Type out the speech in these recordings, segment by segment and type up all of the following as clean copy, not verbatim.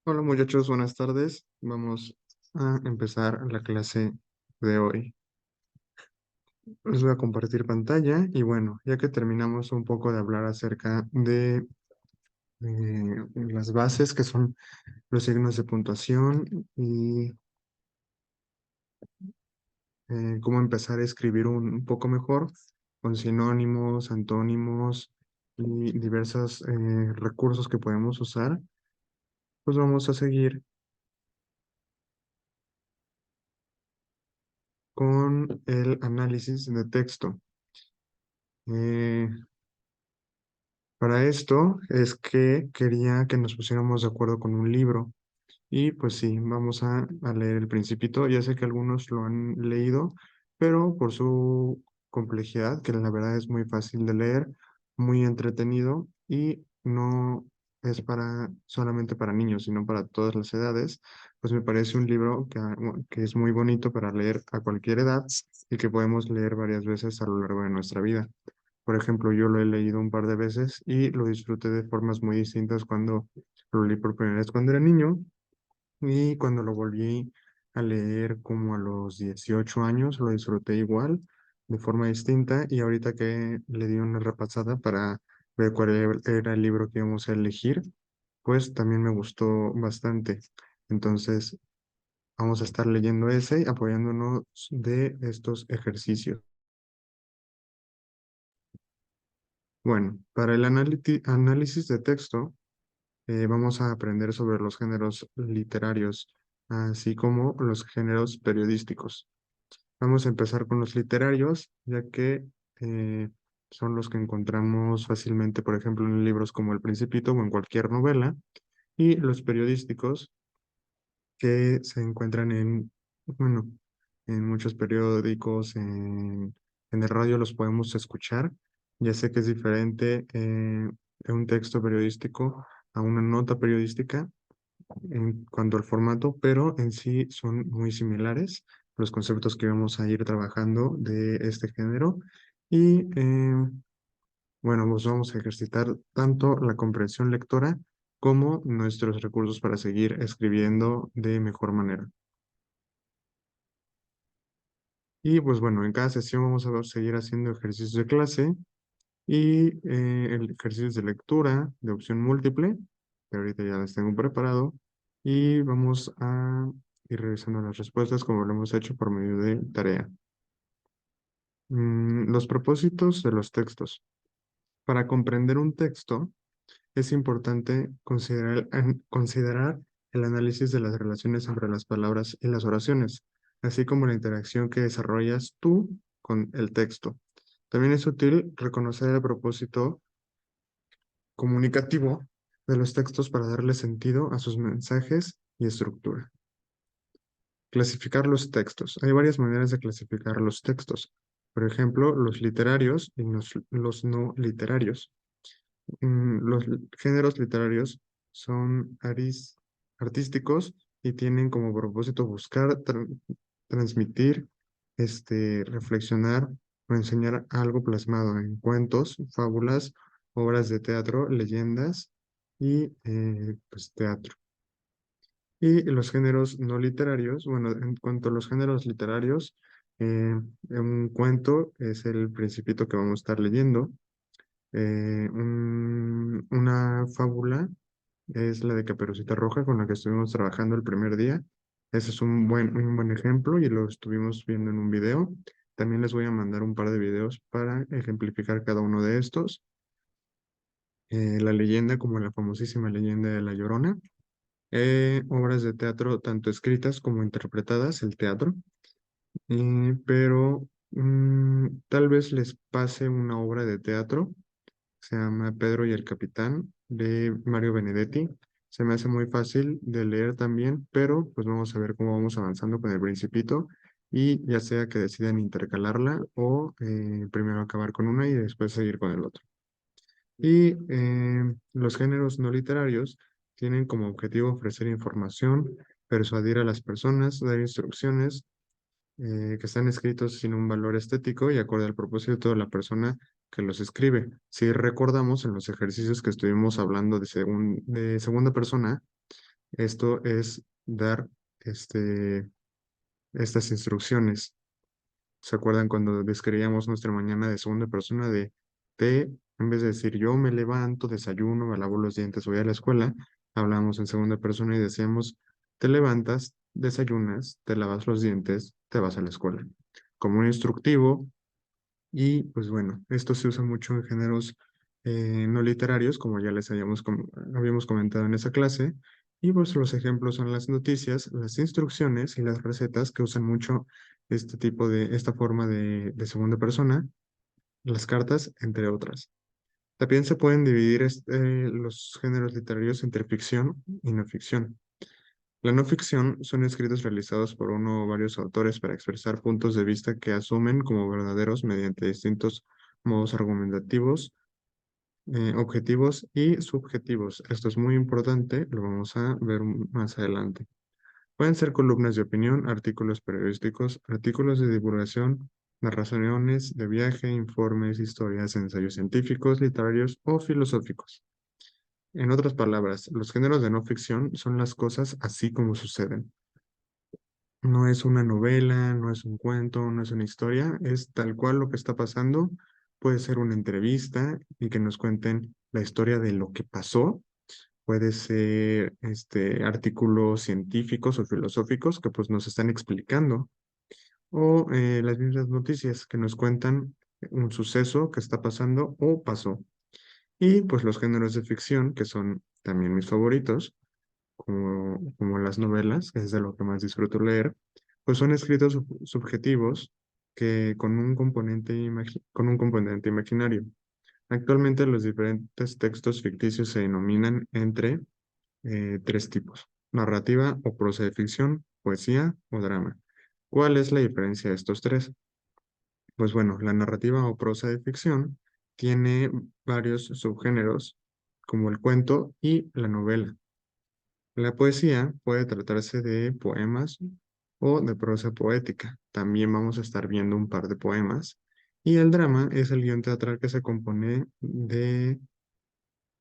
Hola muchachos, buenas tardes. Vamos a empezar la clase de hoy. Les voy a compartir pantalla y bueno, ya que terminamos un poco de hablar acerca de las bases que son los signos de puntuación y cómo empezar a escribir un poco mejor con sinónimos, antónimos y diversos recursos que podemos usar, pues vamos a seguir con el análisis de texto. Eh, Para esto es que quería que nos pusiéramos de acuerdo con un libro. Y pues sí, vamos a leer El Principito. Ya sé que algunos lo han leído, pero por su complejidad, que la verdad es muy fácil de leer, muy entretenido y no es solamente para niños, sino para todas las edades, pues me parece un libro que es muy bonito para leer a cualquier edad y que podemos leer varias veces a lo largo de nuestra vida. Por ejemplo, yo lo he leído un par de veces y lo disfruté de formas muy distintas cuando lo leí por primera vez cuando era niño y cuando lo volví a leer como a los 18 años, lo disfruté igual, de forma distinta y ahorita que le di una repasada para ver cuál era el libro que íbamos a elegir, pues también me gustó bastante. Entonces, vamos a estar leyendo ese, apoyándonos de estos ejercicios. Bueno, para el análisis de texto, vamos a aprender sobre los géneros literarios, así como los géneros periodísticos. Vamos a empezar con los literarios, ya que eh, son los que encontramos fácilmente, por ejemplo, en libros como El Principito o en cualquier novela, y los periodísticos que se encuentran bueno, en muchos periódicos, en el radio los podemos escuchar. Ya sé que es diferente un texto periodístico a una nota periodística en cuanto al formato, pero en sí son muy similares los conceptos que vamos a ir trabajando de este género. Y bueno, pues vamos a ejercitar tanto la comprensión lectora como nuestros recursos para seguir escribiendo de mejor manera. Y pues bueno, en cada sesión vamos a seguir haciendo ejercicios de clase y ejercicios de lectura de opción múltiple, que ahorita ya las tengo preparado, y vamos a ir revisando las respuestas como lo hemos hecho por medio de tarea. Los propósitos de los textos. Para comprender un texto, es importante considerar el análisis de las relaciones entre las palabras y las oraciones, así como la interacción que desarrollas tú con el texto. También es útil reconocer el propósito comunicativo de los textos para darle sentido a sus mensajes y estructura. Clasificar los textos. Hay varias maneras de clasificar los textos. Por ejemplo, los literarios y los no literarios. Los géneros literarios son artísticos y tienen como propósito buscar transmitir, reflexionar o enseñar algo plasmado en cuentos, fábulas, obras de teatro, leyendas y pues, teatro. Y los géneros no literarios, bueno, en cuanto a los géneros literarios, un cuento es el principito que vamos a estar leyendo. Una fábula es la de Caperucita Roja con la que estuvimos trabajando el primer día. Ese es un buen ejemplo y lo estuvimos viendo en un video. También les voy a mandar un par de videos para ejemplificar cada uno de estos. La leyenda como la famosísima leyenda de La Llorona. Obras de teatro tanto escritas como interpretadas, el teatro. Pero tal vez les pase una obra de teatro, se llama Pedro y el Capitán, de Mario Benedetti. Se me hace muy fácil de leer también, pero pues vamos a ver cómo vamos avanzando con el Principito y ya sea que decidan intercalarla o primero acabar con una y después seguir con el otro. Y los géneros no literarios tienen como objetivo ofrecer información, persuadir a las personas, dar instrucciones que están escritos sin un valor estético y acorde al propósito de la persona que los escribe. Si recordamos en los ejercicios que estuvimos hablando de segunda persona, Esto es dar estas instrucciones. ¿Se acuerdan cuando describíamos nuestra mañana de segunda persona de te, en vez de decir yo me levanto, desayuno, me lavo los dientes, voy a la escuela, hablamos en segunda persona y decíamos te levantas, desayunas, te lavas los dientes, te vas a la escuela. Como un instructivo y pues bueno, esto se usa mucho en géneros no literarios, como ya les habíamos comentado en esa clase. Y pues los ejemplos son las noticias, las instrucciones y las recetas que usan mucho esta forma de segunda persona, las cartas, entre otras. También se pueden dividir los géneros literarios entre ficción y no ficción. La no ficción son escritos realizados por uno o varios autores para expresar puntos de vista que asumen como verdaderos mediante distintos modos argumentativos, objetivos y subjetivos. Esto es muy importante, lo vamos a ver más adelante. Pueden ser columnas de opinión, artículos periodísticos, artículos de divulgación, narraciones de viaje, informes, historias, ensayos científicos, literarios o filosóficos. En otras palabras, los géneros de no ficción son las cosas así como suceden. No es una novela, no es un cuento, no es una historia, es tal cual lo que está pasando. Puede ser una entrevista y que nos cuenten la historia de lo que pasó. Puede ser artículos científicos o filosóficos que pues nos están explicando. O las mismas noticias que nos cuentan un suceso que está pasando o pasó. Y pues los géneros de ficción, que son también mis favoritos, como las novelas, que es de lo que más disfruto leer, pues son escritos subjetivos que con un componente imaginario. Actualmente los diferentes textos ficticios se denominan entre tres tipos: narrativa o prosa de ficción, poesía o drama. ¿Cuál es la diferencia de estos tres? Pues bueno, la narrativa o prosa de ficción tiene varios subgéneros, como el cuento y la novela. La poesía puede tratarse de poemas o de prosa poética. También vamos a estar viendo un par de poemas. Y el drama es el guión teatral que se compone de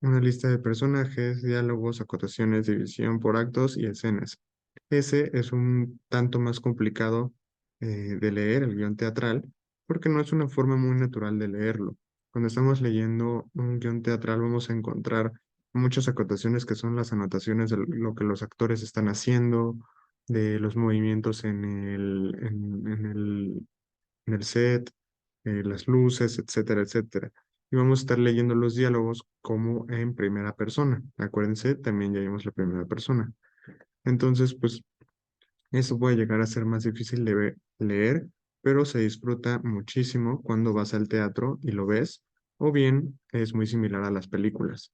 una lista de personajes, diálogos, acotaciones, división por actos y escenas. Ese es un tanto más complicado de leer, el guión teatral, porque no es una forma muy natural de leerlo. Cuando estamos leyendo un guión teatral vamos a encontrar muchas acotaciones que son las anotaciones de lo que los actores están haciendo, de los movimientos en el set, las luces, etcétera, etcétera. Y vamos a estar leyendo los diálogos como en primera persona. Acuérdense, también ya vimos la primera persona. Entonces, pues eso puede llegar a ser más difícil de leer, pero se disfruta muchísimo cuando vas al teatro y lo ves, o bien es muy similar a las películas.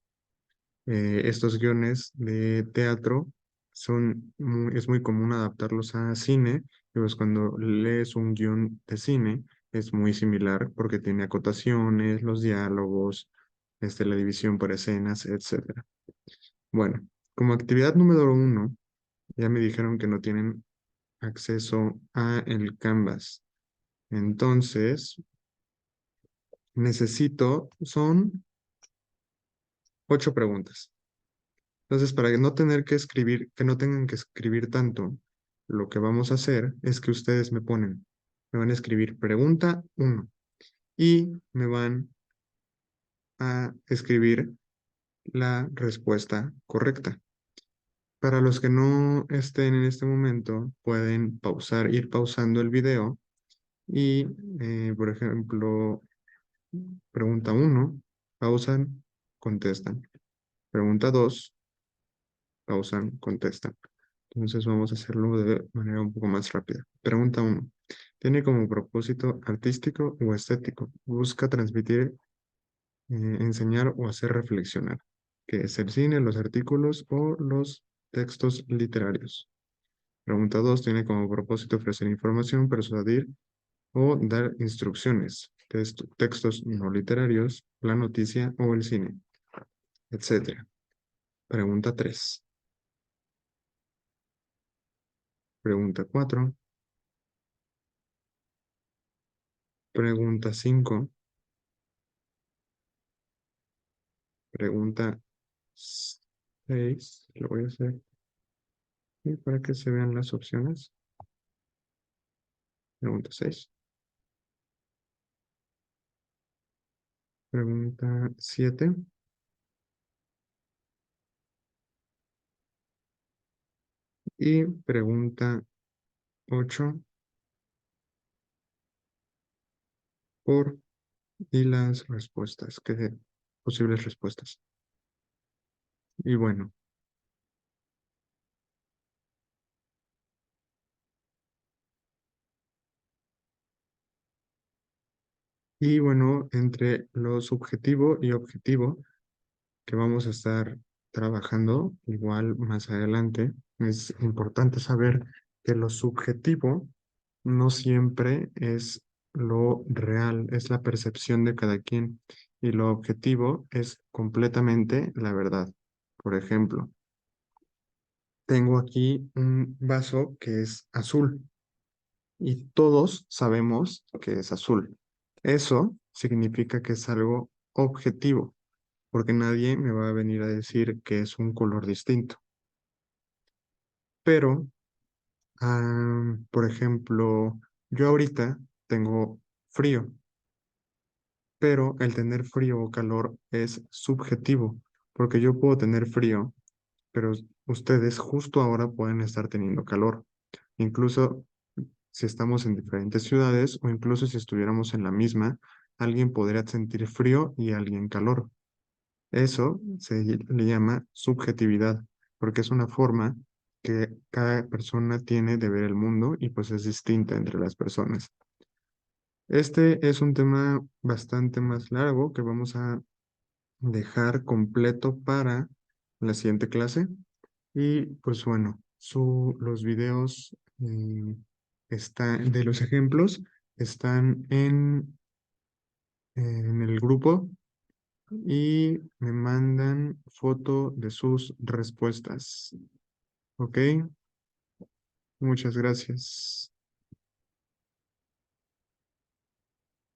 Estos guiones de teatro es muy común adaptarlos a cine, y pues cuando lees un guión de cine es muy similar porque tiene acotaciones, los diálogos, la división por escenas, etcétera. Bueno, como actividad número uno, ya me dijeron que no tienen acceso a el Canvas. Entonces, son 8 preguntas. Entonces, para no tener que escribir, que no tengan que escribir tanto, lo que vamos a hacer es que ustedes me van a escribir pregunta uno y me van a escribir la respuesta correcta. Para los que no estén en este momento, pueden ir pausando el video y, por ejemplo, pregunta uno, pausan, contestan. Pregunta 2, pausan, contestan. Entonces vamos a hacerlo de manera un poco más rápida. Pregunta uno: ¿tiene como propósito artístico o estético? Busca transmitir, enseñar o hacer reflexionar. ¿Qué es el cine, los artículos o los textos literarios? Pregunta 2: ¿tiene como propósito ofrecer información, persuadir o dar instrucciones? Textos no literarios, la noticia o el cine, etcétera. Pregunta 3. Pregunta 4. Pregunta 5. Pregunta 6. Lo voy a hacer. Y para que se vean las opciones, pregunta 6, pregunta 7 y pregunta 8 por y las respuestas, posibles respuestas. Y bueno, entre lo subjetivo y objetivo que vamos a estar trabajando igual más adelante, es importante saber que lo subjetivo no siempre es lo real, es la percepción de cada quien y lo objetivo es completamente la verdad. Por ejemplo, tengo aquí un vaso que es azul y todos sabemos que es azul. Eso significa que es algo objetivo, porque nadie me va a venir a decir que es un color distinto. Pero, por ejemplo, yo ahorita tengo frío, pero el tener frío o calor es subjetivo, porque yo puedo tener frío, pero ustedes justo ahora pueden estar teniendo calor. Incluso si estamos en diferentes ciudades o incluso si estuviéramos en la misma, alguien podría sentir frío y alguien calor. Eso le llama subjetividad, porque es una forma que cada persona tiene de ver el mundo y pues es distinta entre las personas. Este es un tema bastante más largo que vamos a dejar completo para la siguiente clase. Y pues bueno, los videos de los ejemplos están en el grupo y me mandan foto de sus respuestas. ¿Ok? Muchas gracias.